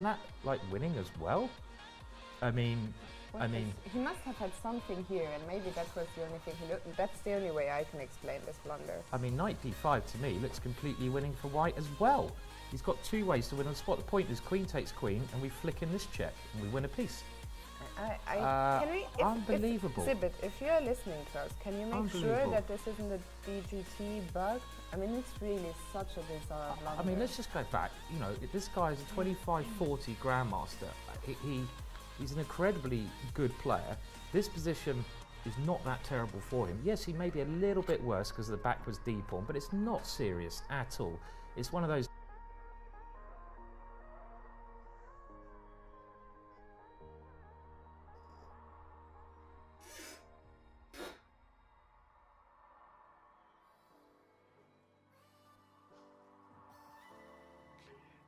that like winning as well? I mean, he must have had something here, and maybe that was the only thing he looked. That's the only way I can explain this blunder. I mean, knight d5 to me looks completely winning for white as well. He's got two ways to win on the spot. The point is queen takes queen, and we flick in this check, and we win a piece. Unbelievable. Sibit, if you're listening to us, can you make sure that this isn't a DGT bug? I mean, it's really such a bizarre blunder. I mean, let's just go back. You know, this guy is a 25-40 grandmaster. He's an incredibly good player. This position is not that terrible for him. Yes, he may be a little bit worse because the back was d-pawn, but it's not serious at all. It's one of those.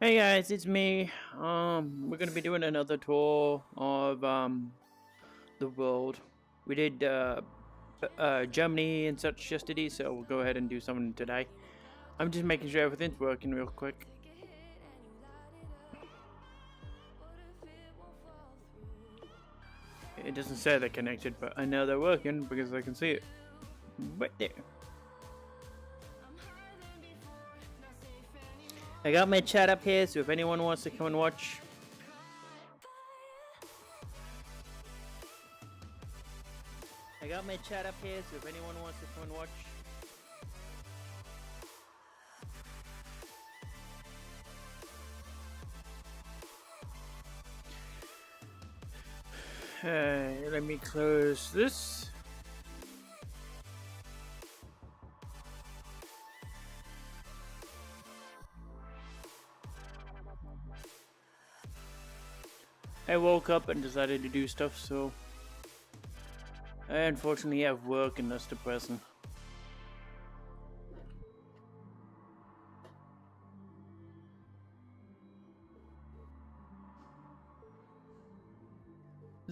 Hey guys, it's me. We're gonna be doing another tour of the world. We did Germany and such yesterday, so we'll go ahead and do something today. I'm just making sure everything's working real quick. It doesn't say they're connected, but I know they're working because I can see it right there. I got my chat up here, so if anyone wants to come and watch. I got my chat up here, so if anyone wants to come and watch. Let me close this. I woke up and decided to do stuff, so I unfortunately have work and that's depressing.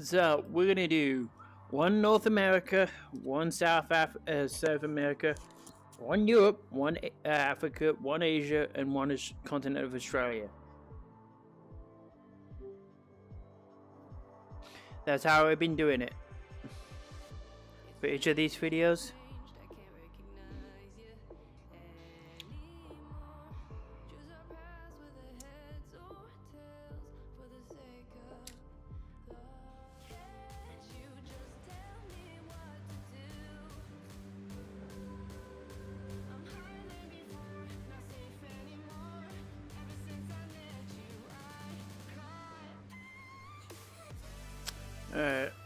So we're gonna do one North America, one South America, one Europe, one Africa, one Asia, and one continent of Australia. That's how I've been doing it for each of these videos.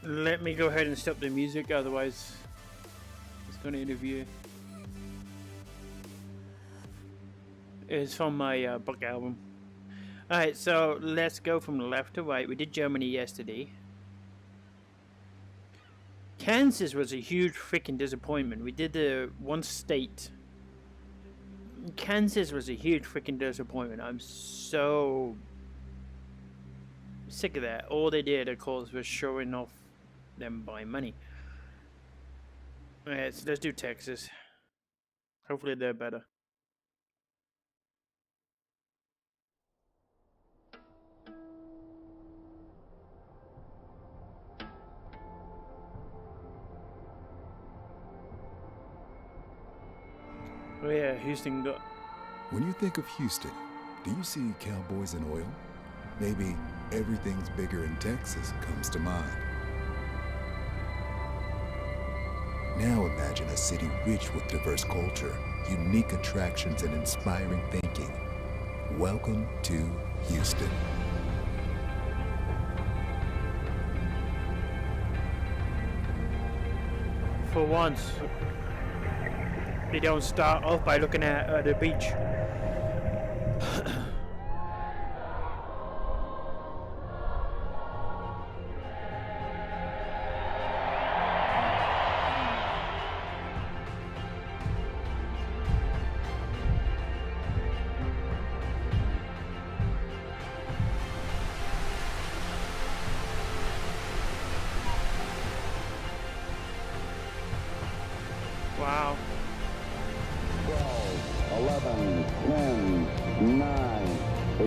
Let me go ahead and stop the music, otherwise it's going to interfere. It's from my book album. Alright, so let's go from left to right. We did Germany yesterday. Kansas was a huge freaking disappointment. We did the one state. Kansas was a huge freaking disappointment. I'm so sick of that. All they did, of course, was showing off them buying money. Alright, so let's do Texas. Hopefully they're better. Oh yeah, Houston got... When you think of Houston, do you see cowboys and oil? Maybe everything's bigger in Texas comes to mind. Now imagine a city rich with diverse culture, unique attractions, and inspiring thinking. Welcome to Houston. For once, they don't start off by looking at the beach. Wow. 12, 11,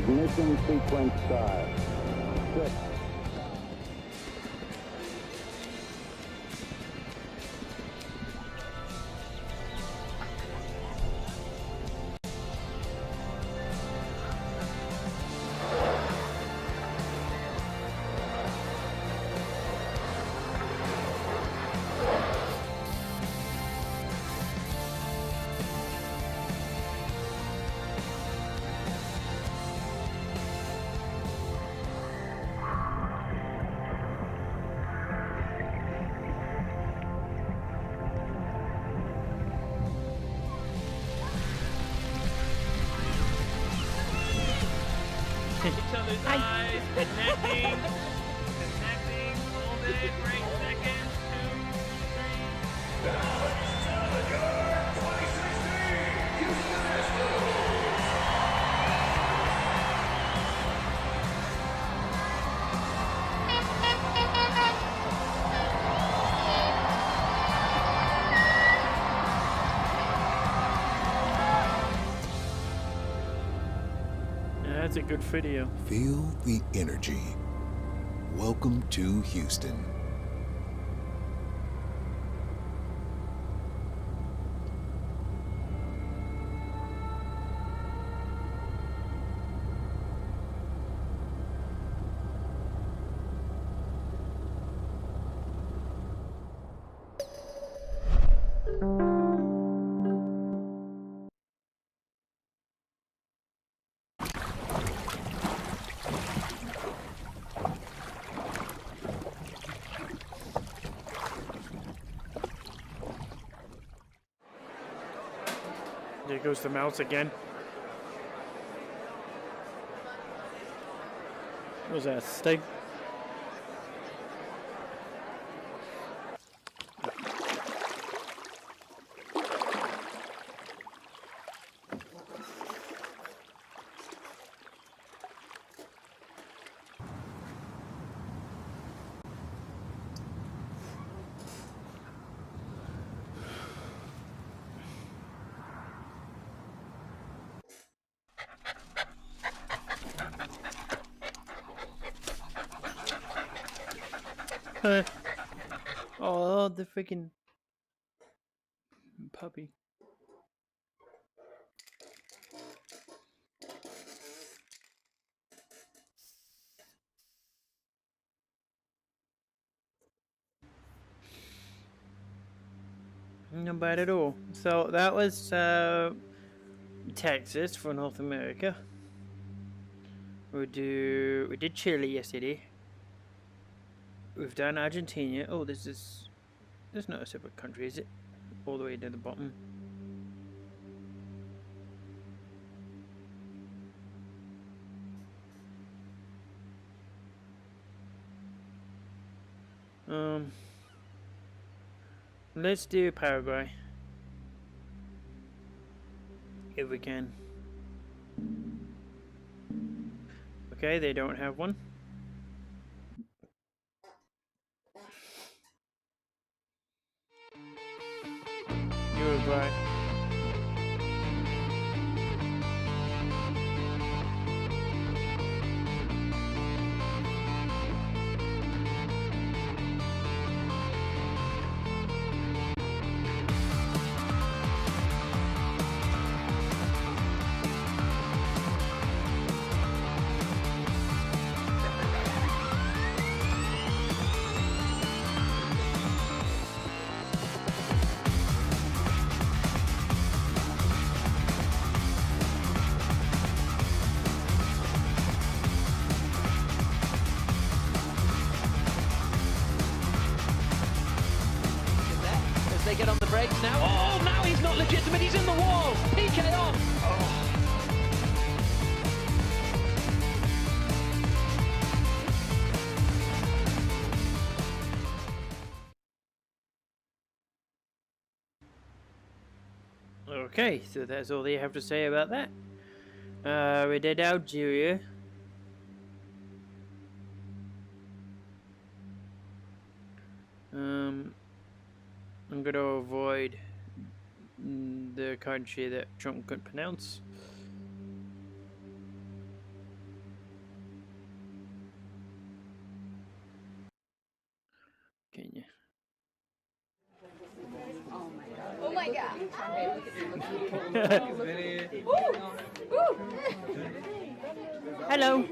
Ignition sequence start. 6. Each other's eyes, connecting, hold it for 8 seconds, 2, 3. That's a good video. Feel the energy. Welcome to Houston. There goes the mouse again. What was that, steak? Oh, the freaking puppy. Not bad at all. So that was Texas for North America. We did Chile yesterday. We've done Argentina. Oh, there's not a separate country, is it? All the way to the bottom. Let's do Paraguay. If we can. Okay, they don't have one. Uruguay. They get on the brakes now. Oh, now he's not legitimate. He's in the wall. PK on. Okay, so that's all they have to say about that. We did Algeria. I'm going to avoid the country that Trump couldn't pronounce. Hello.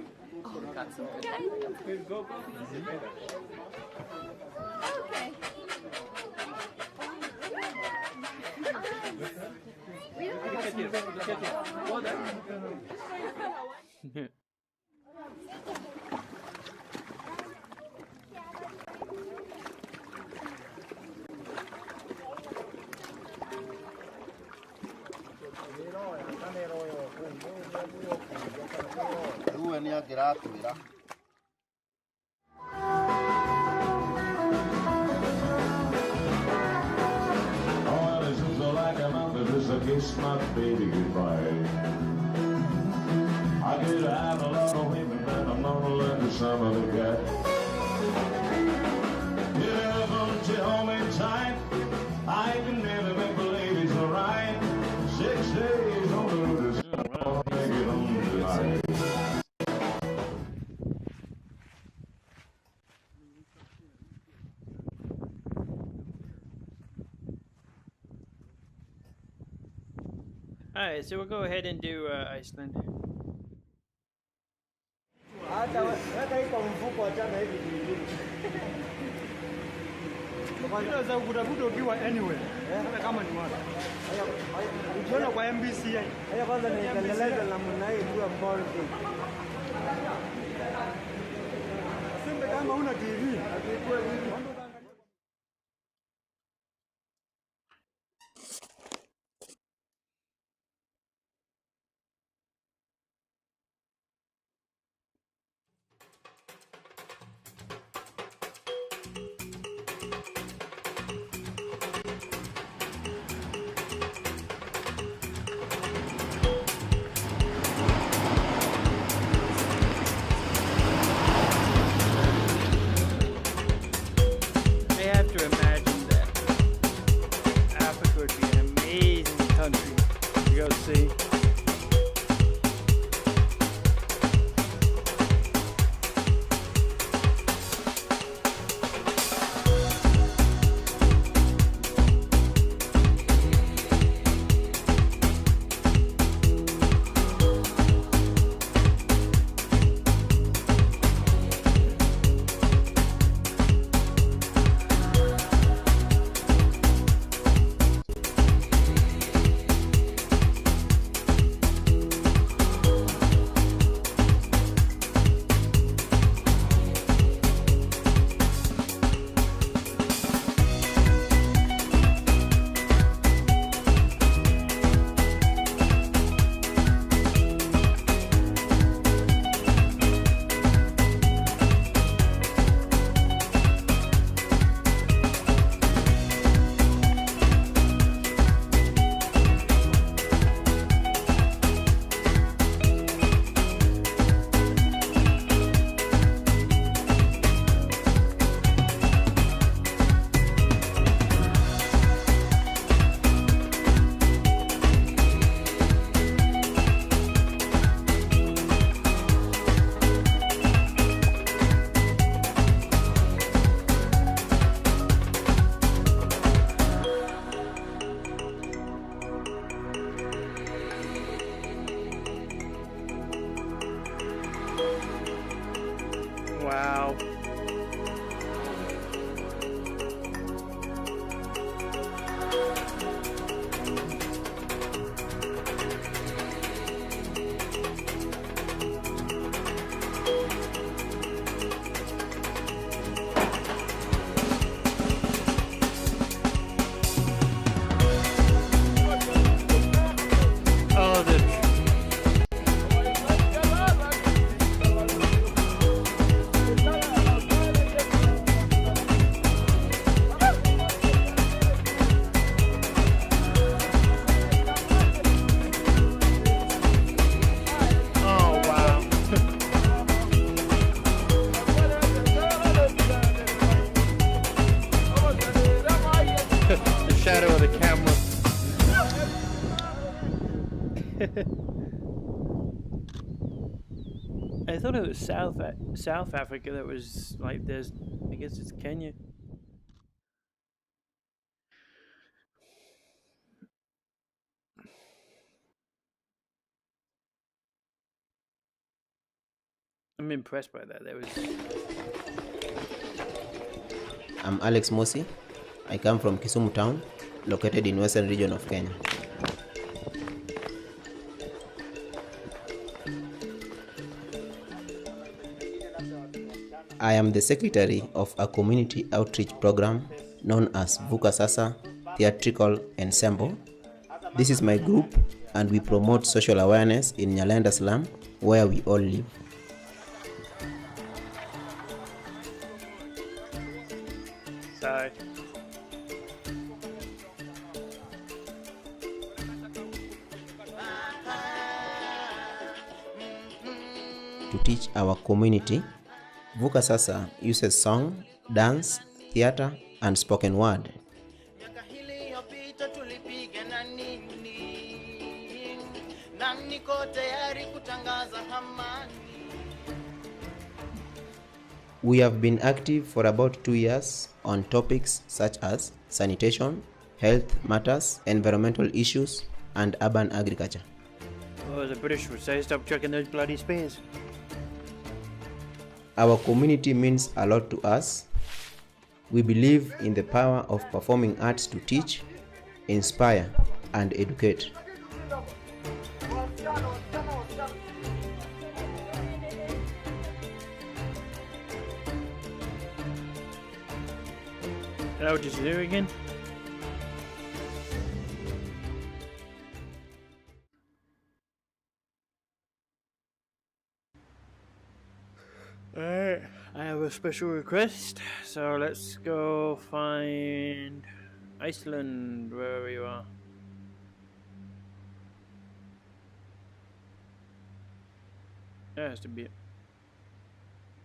Oh, it seems like I'm out of this. I kiss my baby goodbye. I could have a lot of women, but I'm not like the some other guy. You never gonna tell me tight. I can never make believe it's alright. 6 days on the road, I'll make it home tonight. Alright, so we'll go ahead and do Iceland. Unaweza kutafuta ukiwa anywhere. Hata kama ni wapi. Ukiona kwa MBC. Haya kwanza ni endeleza namna hii kwa ball game. Simbe kama una TV. Wow. Oh, the oh wow. The shadow of the camera. I thought it was South Africa that was like there's. I guess it's Kenya. I'm impressed by that. I'm Alex Mosi. I come from Kisumu town, located in western region of Kenya. I am the secretary of a community outreach program known as Vuka Sasa Theatrical Ensemble. This is my group, and we promote social awareness in Nyalenda slum, where we all live. Sorry. To teach our community, Vuka Sasa uses song, dance, theater, and spoken word. We have been active for about 2 years on topics such as sanitation, health matters, environmental issues, and urban agriculture. Oh, the British would say stop chucking those bloody spears. Our community means a lot to us. We believe in the power of performing arts to teach, inspire, and educate. How did you do again? Alright, I have a special request, so let's go find Iceland, wherever you are. That has to be it.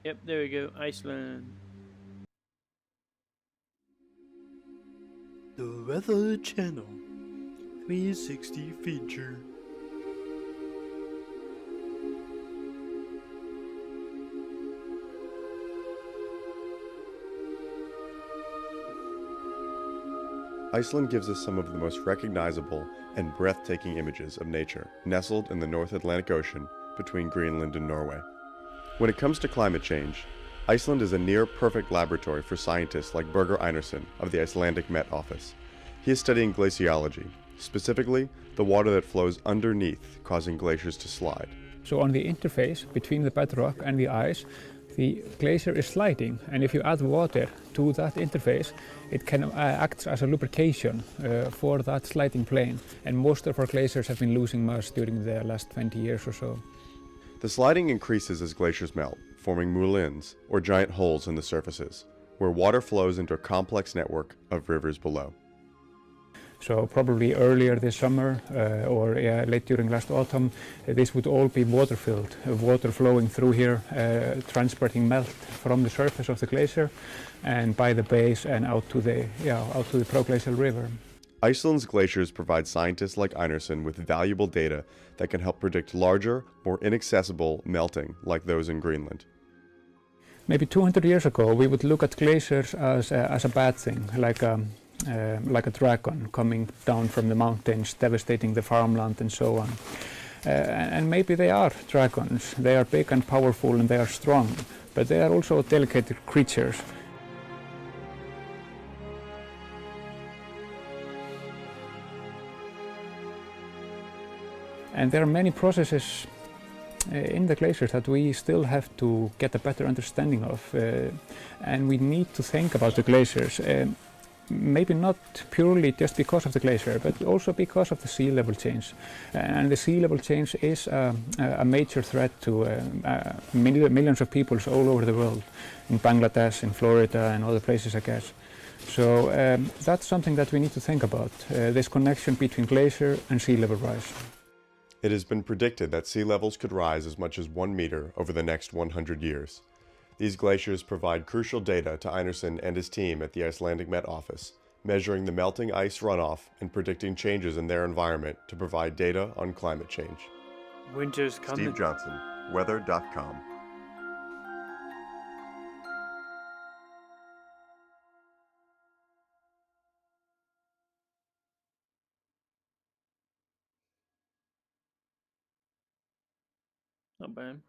Yep, there we go, Iceland. The Weather Channel 360 feature. Iceland gives us some of the most recognizable and breathtaking images of nature nestled in the North Atlantic Ocean between Greenland and Norway. When it comes to climate change, Iceland is a near-perfect laboratory for scientists like Birger Einarsson of the Icelandic Met Office. He is studying glaciology, specifically the water that flows underneath, causing glaciers to slide. So on the interface between the bedrock and the ice, the glacier is sliding, and if you add water to that interface, it can act as a lubrication for that sliding plane. And most of our glaciers have been losing mass during the last 20 years or so. The sliding increases as glaciers melt, forming moulins, or giant holes in the surfaces, where water flows into a complex network of rivers below. So probably earlier this summer or late during last autumn, this would all be water-filled, water flowing through here, transporting melt from the surface of the glacier and by the base and out to the proglacial river. Iceland's glaciers provide scientists like Einarsson with valuable data that can help predict larger, more inaccessible melting like those in Greenland. Maybe 200 years ago, we would look at glaciers as a bad thing, like a dragon coming down from the mountains, devastating the farmland and so on. And maybe they are dragons. They are big and powerful and they are strong, but they are also delicate creatures. And there are many processes in the glaciers that we still have to get a better understanding of. And we need to think about the glaciers. Maybe not purely just because of the glacier, but also because of the sea level change. And the sea level change is a major threat to millions of peoples all over the world, in Bangladesh, in Florida, and other places, I guess. So that's something that we need to think about, this connection between glacier and sea level rise. It has been predicted that sea levels could rise as much as 1 meter over the next 100 years. These glaciers provide crucial data to Einarsson and his team at the Icelandic Met Office, measuring the melting ice runoff and predicting changes in their environment to provide data on climate change. Winter's coming. Steve Johnson, weather.com. Not bad.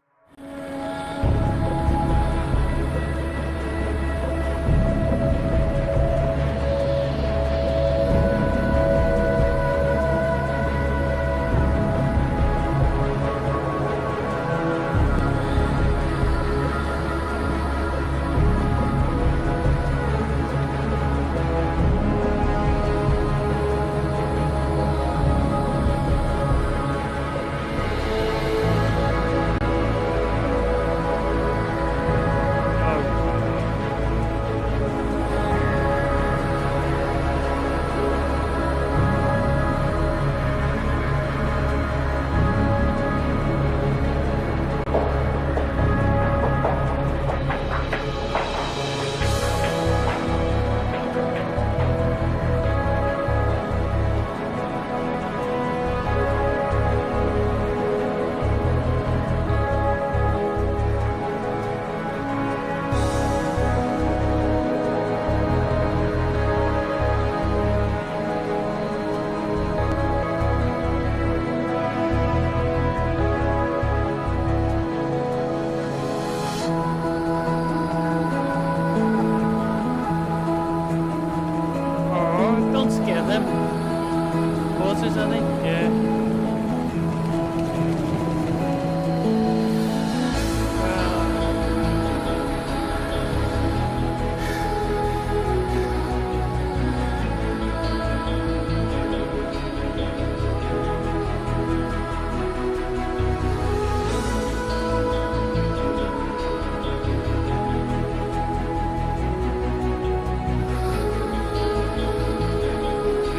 I think. Yeah.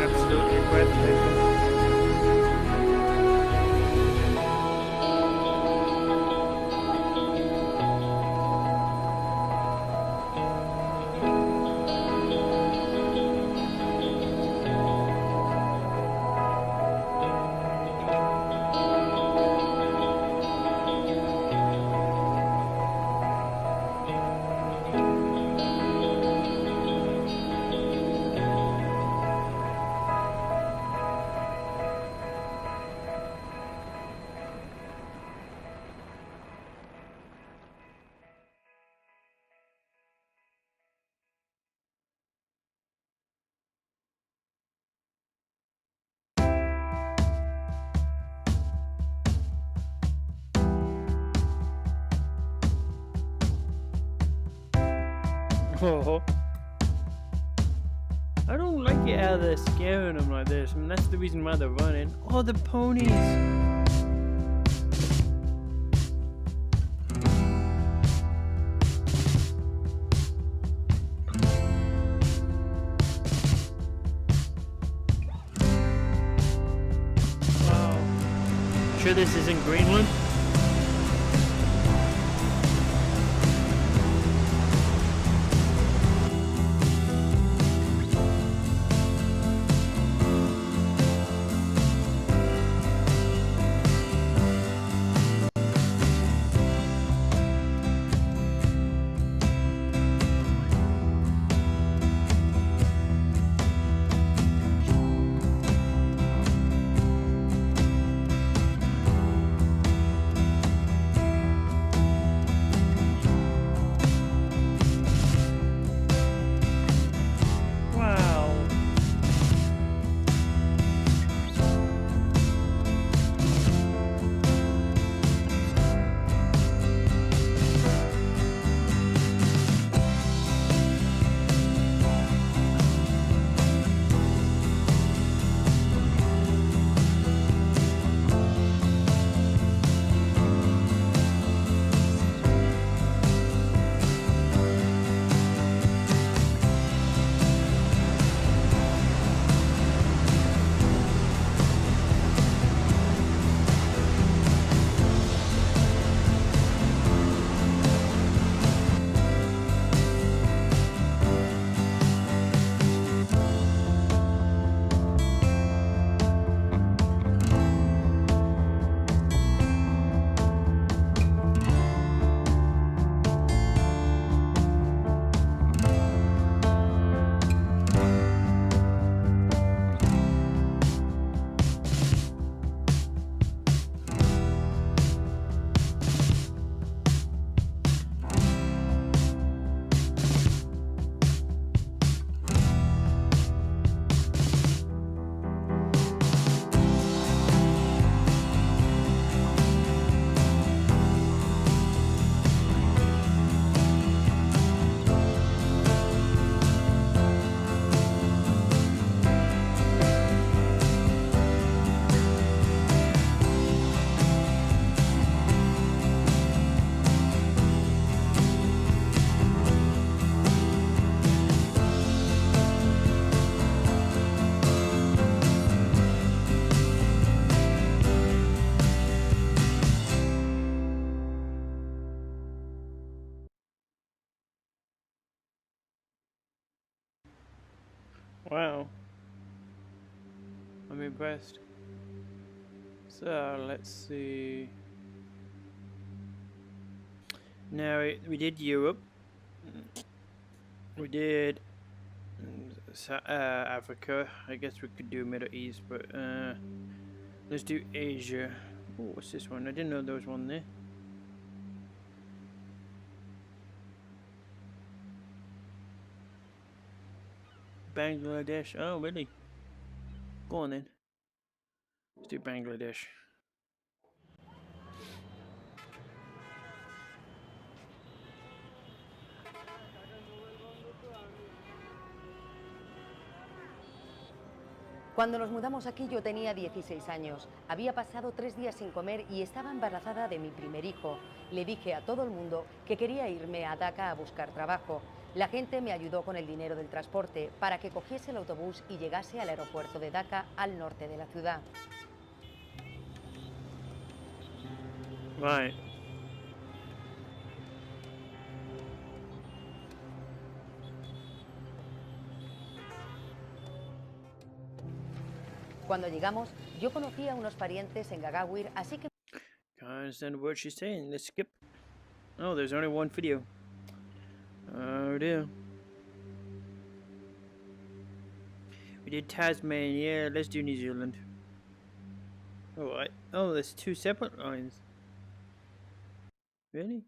Absolutely breathtaking. Oh. I don't like it how they're scaring them like this. I mean, that's the reason why they're running. Oh, the ponies! Wow. Sure this is in Greenland? Wow. I'm impressed. So, let's see. Now, we did Europe. We did Africa. I guess we could do Middle East, but let's do Asia. Oh, what's this one? I didn't know there was one there. Bangladesh. Oh, really? Go on then. do Bangladesh. Cuando nos mudamos aquí yo tenía 16 años. Había pasado 3 días sin comer y estaba embarazada de mi primer hijo. Le dije a todo el mundo que quería irme a Dhaka a buscar trabajo. La gente me ayudó con el dinero del transporte para que cogiese el autobús y llegase al aeropuerto de Dhaka, al norte de la ciudad. Right. Cuando llegamos, yo conocí a unos parientes en Gagawir, así que... Can't understand what she's saying. Let's skip. Oh, there's only one video. Oh dear. We did Tasmania. Let's do New Zealand. Alright. Oh, there's 2 separate lines. Really?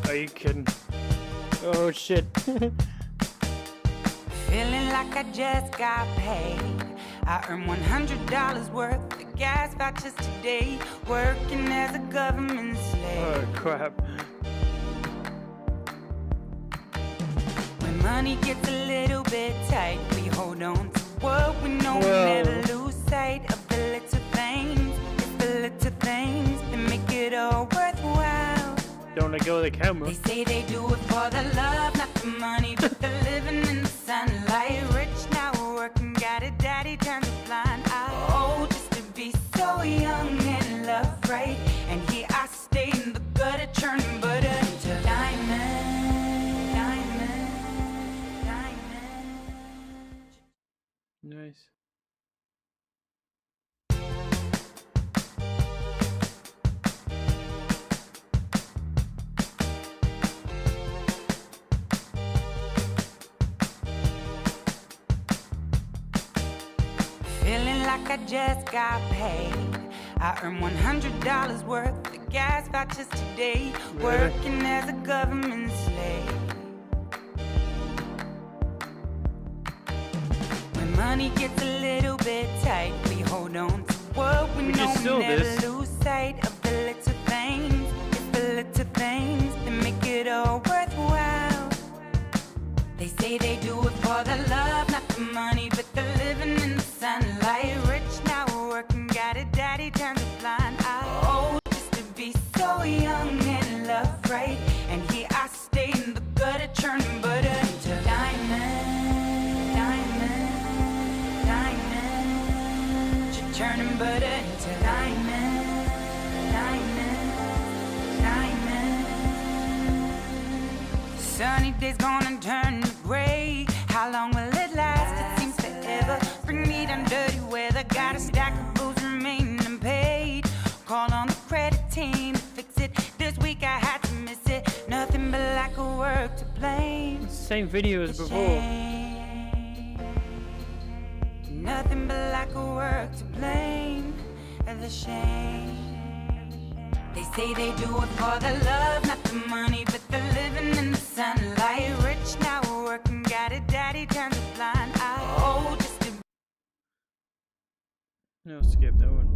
Are you kidding? Oh shit. Feeling like I just got paid. I earned $100 worth of gas vouchers today, working as a government slave. Oh crap. When money gets a little bit tight, we hold on to what we know. We never lose sight of the little things. It's the little things that make it all worthwhile. Don't let go of the camera. They say they do it for the love, not the money, but they're living in the sunlight. Rich now, working, got a daddy, turns a blind eye. Oh, just to be so young and love right. And here I stay in the gutter, churning butter into diamond, diamond, diamond. Nice. Feeling like I just got paid. I earned $100 worth of gas vouchers today. Working as a government slave. When money gets a little bit tight, we hold on to what we know. We never lose sight of the little things. It's the little things that make it all worthwhile. They say they do it for the love, not the money, but they're living in the sunlight. Rich now, working, got a daddy, turns a blind eye. Oh, just to be so young and love right. And here I stay in the gutter, churning butter into diamond, diamond, diamond. Churning butter into diamond, diamond, diamond. Sunny days gonna turn to gray. How long will it last? It seems forever. Bring me down dirty weather. Got a stack of bills remaining unpaid. Call on the credit team to fix it. This week I had to miss it. Nothing but lack of work to blame. Same video as before. Nothing but lack of work to blame. And the shame. They say they do it for the love, not the money, but they're living in the sunlight. Rich now, working, got a daddy, turns a blind eye. Oh, just to No, skip that one.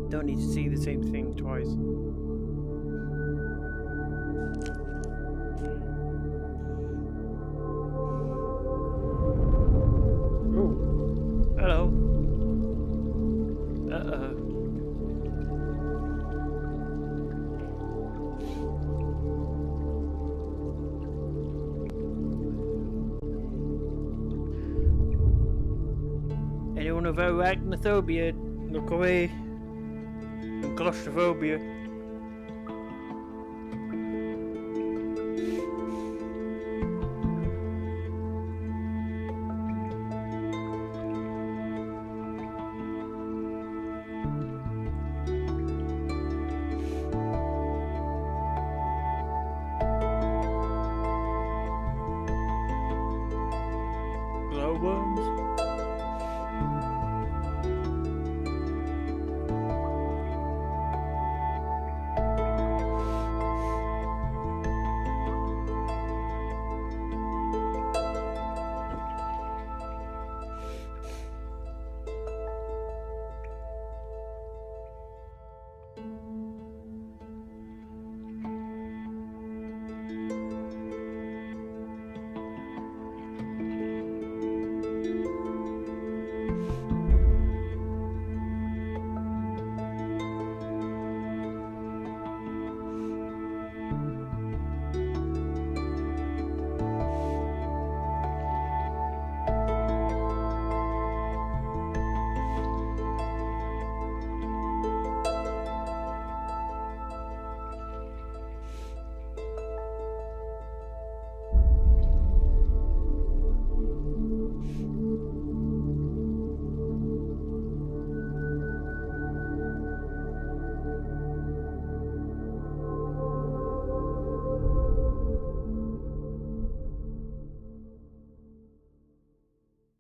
Don't need to see the same thing twice. Oh, hello. Anyone with arachnophobia, look away. And claustrophobia. Glowworms.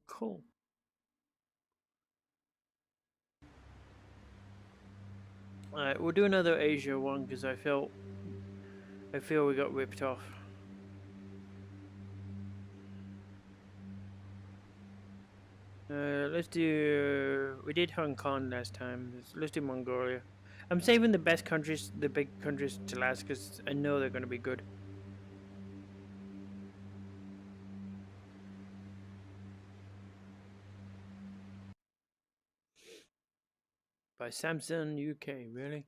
Cool. Alright, we'll do another Asia one because I feel we got ripped off. Let's do. We did Hong Kong last time. Let's do Mongolia. I'm saving the best countries, the big countries, to last because I know they're going to be good. by Samsung UK, really?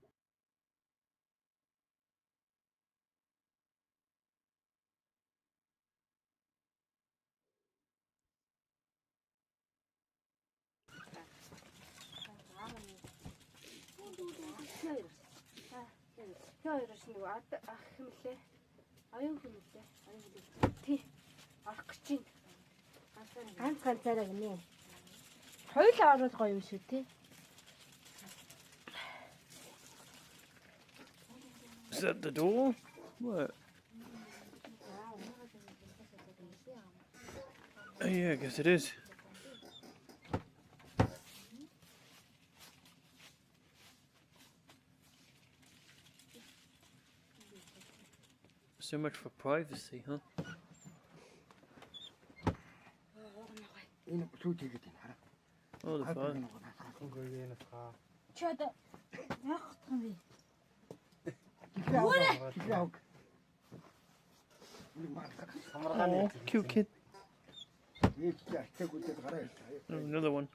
Is that the door? What? Oh, yeah, I guess it is. So much for privacy, huh? Oh, the fun. Oh, cute kid. Oh, another one.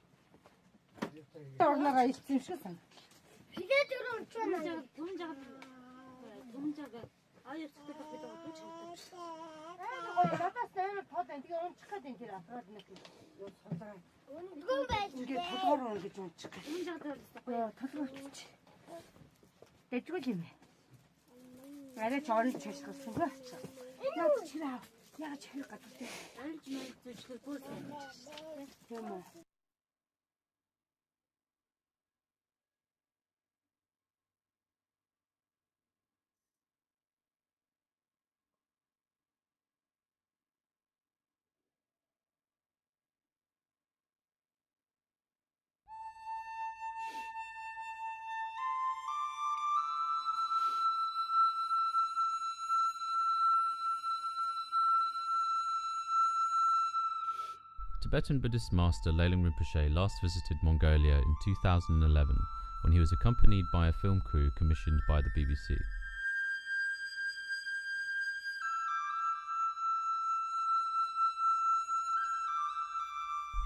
Tibetan Buddhist master Leyland Rinpoche last visited Mongolia in 2011 when he was accompanied by a film crew commissioned by the BBC.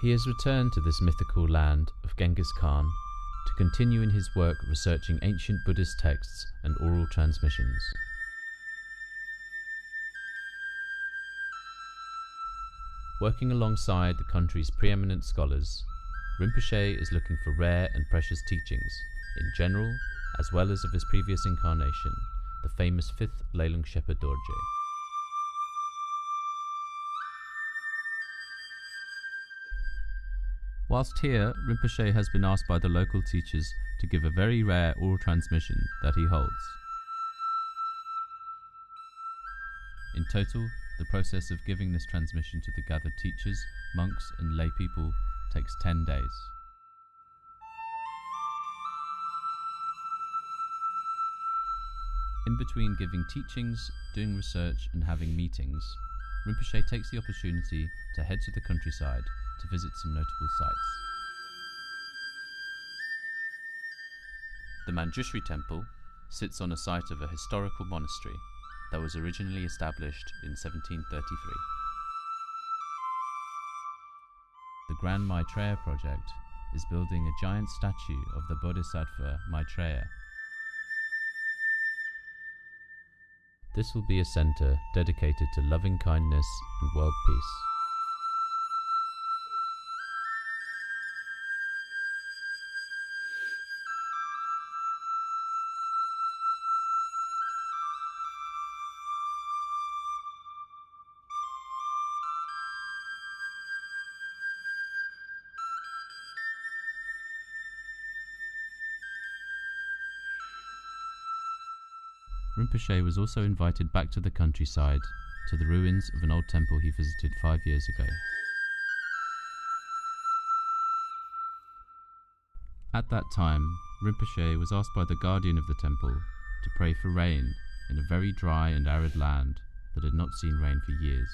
He has returned to this mythical land of Genghis Khan to continue in his work researching ancient Buddhist texts and oral transmissions. Working alongside the country's preeminent scholars, Rinpoche is looking for rare and precious teachings in general, as well as of his previous incarnation, the famous 5th Leyland Shepa Dorje. Whilst here, Rinpoche has been asked by the local teachers to give a very rare oral transmission that he holds. In total, the process of giving this transmission to the gathered teachers, monks and lay people takes 10 days. In between giving teachings, doing research and having meetings, Rinpoche takes the opportunity to head to the countryside to visit some notable sites. The Manjushri Temple sits on a site of a historical monastery that was originally established in 1733. The Grand Maitreya project is building a giant statue of the Bodhisattva Maitreya. This will be a centre dedicated to loving kindness and world peace. Rinpoche was also invited back to the countryside, to the ruins of an old temple he visited 5 years ago. At that time, Rinpoche was asked by the guardian of the temple to pray for rain in a very dry and arid land that had not seen rain for years.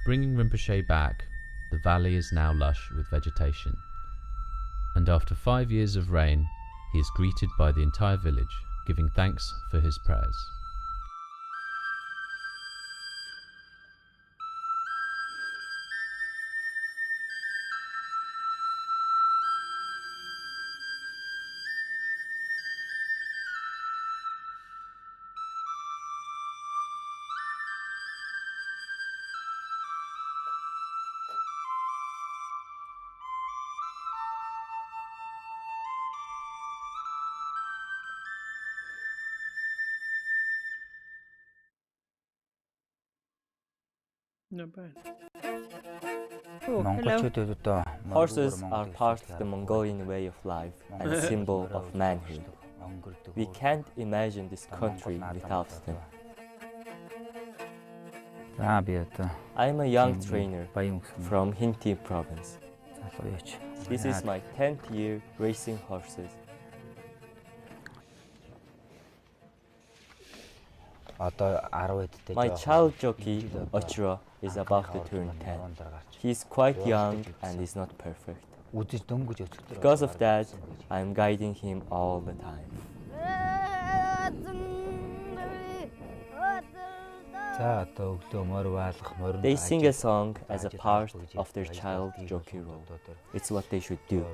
Bringing Rinpoche back, the valley is now lush with vegetation, and after 5 years of rain, he is greeted by the entire village, giving thanks for his prayers. Not bad. Oh, hello. Horses are part of the Mongolian way of life and a symbol of manhood. We can't imagine this country without them. I am a young trainer from Hinti province. This is my 10th year racing horses. My child jockey, Ochra, is about to turn 10. He is quite young and is not perfect. Because of that, I am guiding him all the time. They sing a song as a part of their child jockey role. It's what they should do.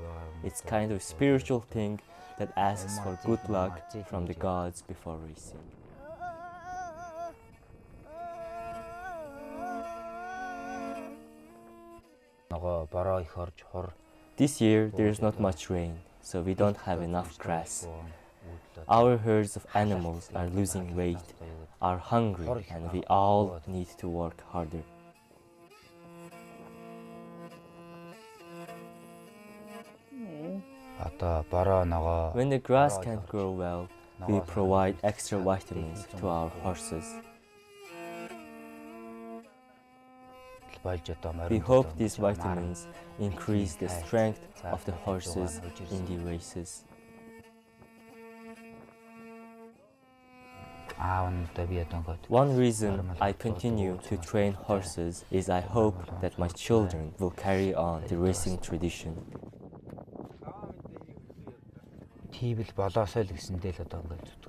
It's kind of a spiritual thing that asks for good luck from the gods before racing. This year there is not much rain, so we don't have enough grass. Our herds of animals are losing weight, are hungry, and we all need to work harder. When the grass can't grow well, we provide extra vitamins to our horses. We hope these vitamins increase the strength of the horses in the races. One reason I continue to train horses is I hope that my children will carry on the racing tradition.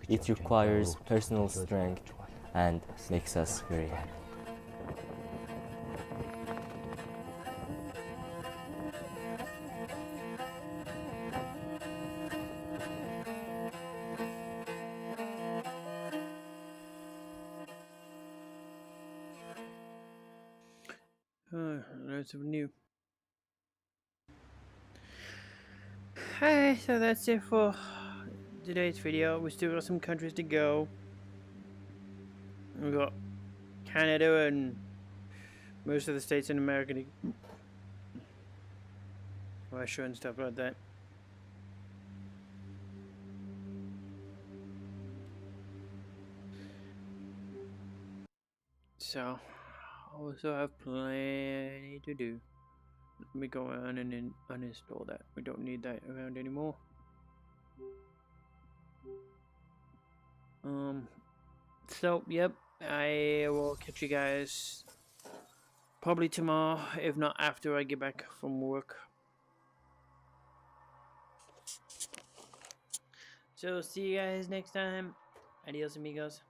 It requires personal strength and makes us very happy. Loads of new. Hi, so that's it for today's video. We still got some countries to go. We got Canada and most of the states in America to Russia and stuff like that. So I also have plenty to do. Let me go on and uninstall that. We don't need that around anymore. So yep, I will catch you guys probably tomorrow, if not after I get back from work. So see you guys next time. Adios amigos.